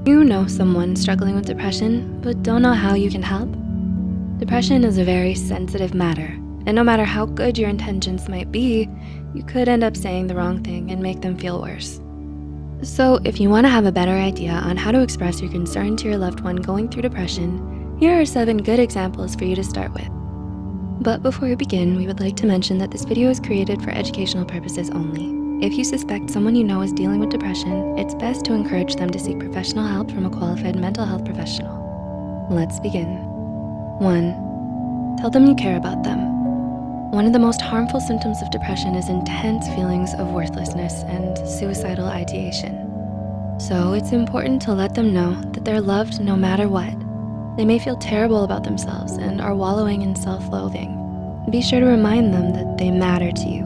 You know someone struggling with depression, but don't know how you can help? Depression is a very sensitive matter, and no matter how good your intentions might be, you could end up saying the wrong thing and make them feel worse. So if you wanna have a better idea on how to express your concern to your loved one going through depression, here are 7 good examples for you to start with. But before we begin, we would like to mention that this video is created for educational purposes only. If you suspect someone you know is dealing with depression, it's best to encourage them to seek professional help from a qualified mental health professional. Let's begin. 1. Tell them you care about them. One of the most harmful symptoms of depression is intense feelings of worthlessness and suicidal ideation. So it's important to let them know that they're loved no matter what. They may feel terrible about themselves and are wallowing in self-loathing. Be sure to remind them that they matter to you.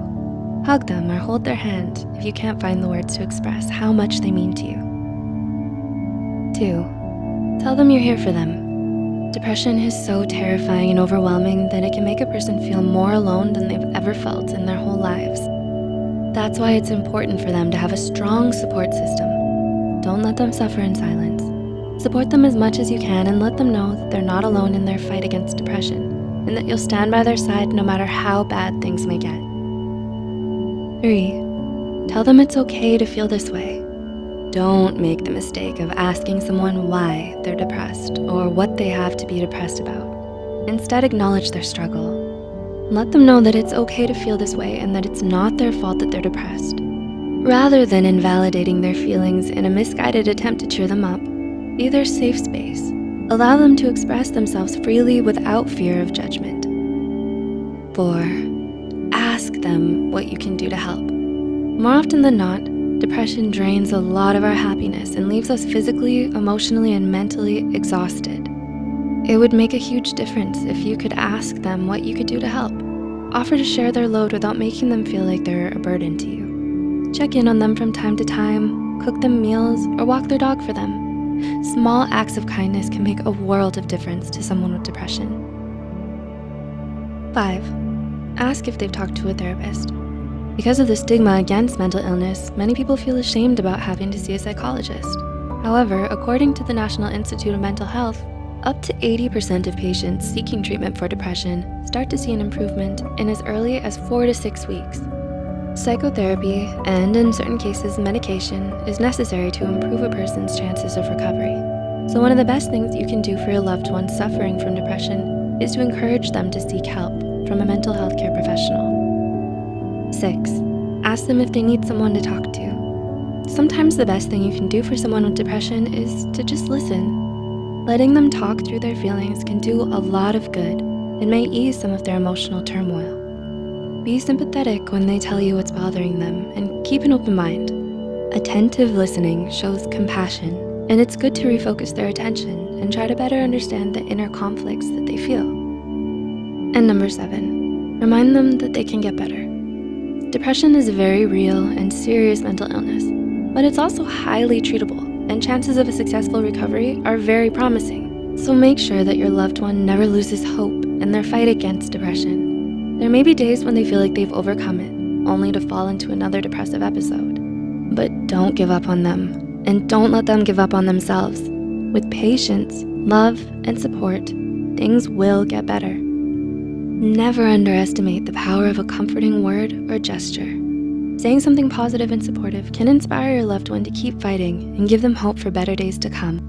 Hug them or hold their hand if you can't find the words to express how much they mean to you. 2. Tell them you're here for them. Depression is so terrifying and overwhelming that it can make a person feel more alone than they've ever felt in their whole lives. That's why it's important for them to have a strong support system. Don't let them suffer in silence. Support them as much as you can and let them know that they're not alone in their fight against depression and that you'll stand by their side no matter how bad things may get. 3. Tell them it's okay to feel this way. Don't make the mistake of asking someone why they're depressed or what they have to be depressed about. Instead, acknowledge their struggle. Let them know that it's okay to feel this way and that it's not their fault that they're depressed. Rather than invalidating their feelings in a misguided attempt to cheer them up, be their safe space. Allow them to express themselves freely without fear of judgment. 4. Ask them what you can do to help. More often than not, depression drains a lot of our happiness and leaves us physically, emotionally, and mentally exhausted. It would make a huge difference if you could ask them what you could do to help. Offer to share their load without making them feel like they're a burden to you. Check in on them from time to time, cook them meals, or walk their dog for them. Small acts of kindness can make a world of difference to someone with depression. 5. Ask if they've talked to a therapist. Because of the stigma against mental illness, many people feel ashamed about having to see a psychologist. However, according to the National Institute of Mental Health, up to 80% of patients seeking treatment for depression start to see an improvement in as early as 4 to 6 weeks. Psychotherapy, and in certain cases, medication, is necessary to improve a person's chances of recovery. So one of the best things you can do for your loved one suffering from depression is to encourage them to seek help from a mental health care professional. 6. Ask them if they need someone to talk to. Sometimes the best thing you can do for someone with depression is to just listen. Letting them talk through their feelings can do a lot of good and may ease some of their emotional turmoil. Be sympathetic when they tell you what's bothering them and keep an open mind. Attentive listening shows compassion, and it's good to refocus their attention and try to better understand the inner conflicts that they feel. And number 7, remind them that they can get better. Depression is a very real and serious mental illness, but it's also highly treatable, and chances of a successful recovery are very promising. So make sure that your loved one never loses hope in their fight against depression. There may be days when they feel like they've overcome it, only to fall into another depressive episode. But don't give up on them, and don't let them give up on themselves. With patience, love, and support, things will get better. Never underestimate the power of a comforting word or gesture. Saying something positive and supportive can inspire your loved one to keep fighting and give them hope for better days to come.